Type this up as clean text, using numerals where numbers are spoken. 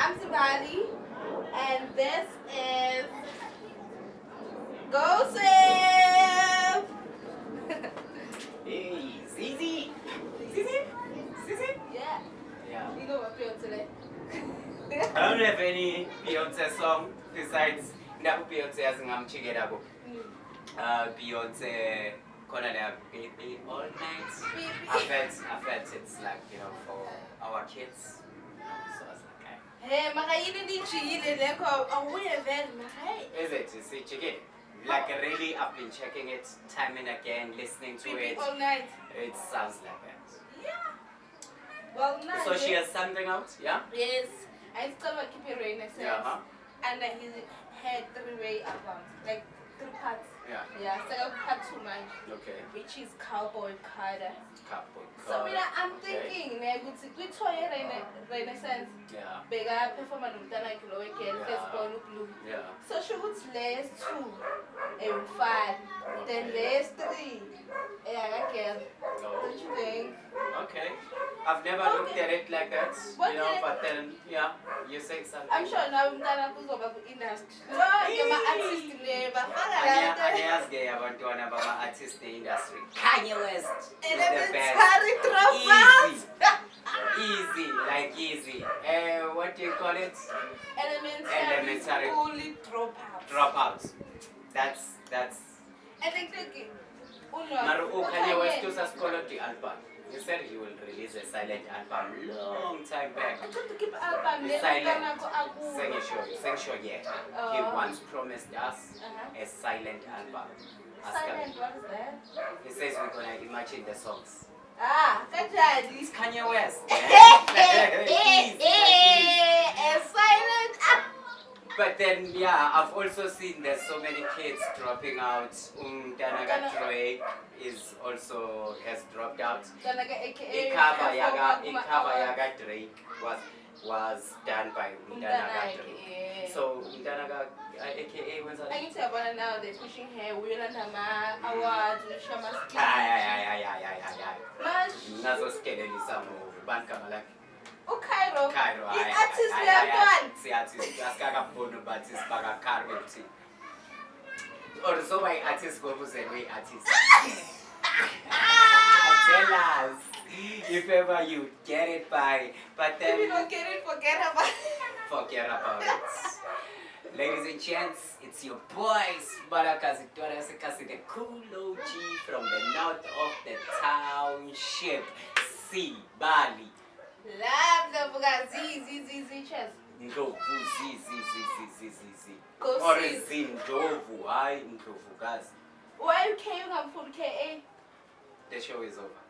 I'm Sibali, and this is Go Save! Hey, Zizi! Zizi? Zizi? Yeah, Yeah. you know what Beyonce today. I don't have any Beyonce song besides Nabu Beyonce as I'm checking it out. Beyonce, Konada, Baby All Night. I felt it's like, for our kids. So I was like, Hey, Makaini di chile leko aware very nice. is it? You see, check it. Like really, I've been checking it time and again, listening to Baby it. all night. It sounds like that. Yeah. Well, nice. So she has something out, yeah? Yes, I still want to keep it rain. Yeah. And he had 3-way albums, like 3 parts. Yeah. Yeah, so part 2 mine, Okay. which is Cowboy Carter. Couple. So I'm thinking, we try Renaissance. Yeah. Bega perform on Mutana Kilo again, Yeah. Festival Blue. Yeah. So she would last 2 and 5, then last 3. Yeah, again. Don't you think? Okay. I've never looked at it like that, but then, yeah, you say something. I'm sure now I'm gonna go over the industry. No, you're my artist neighbor. I asked about one about my artist industry. Kanye West is the best. Easy, like easy. What do you call it? Elementary fully Dropouts. That's. I think Kanye West was quality album. He said he will release a silent album long time back. Silent, yeah. He once promised us a silent album. Silent, what is that? He says we're gonna imagine the songs. It's Kanye West. a silent. But then, yeah, I've also seen there's so many kids dropping out. Danaga Drake has dropped out. Ikava Yaga Drake was done by Danaga Drake. So Danaga, aka when's that? I can tell by now they're pushing her. We're on Hama awards. We show my skin. Nazo skeleli samo banka malaki. Cairo. Artist left Si artist askaka bono artist baka Cairo ti. Or so my artist go say we artist. Tell us if ever you get it by, but then if you don't get it, forget about it. Forget about it. Ladies and gents, it's your boys, Barakazitoras the cool OG from the north of the township, Bali. Love the Bugazi, chess. Ndlovu, Z. Go Or see. Zindlovu, hayi Ndlovukazi. Why you came up for KA? The show is over.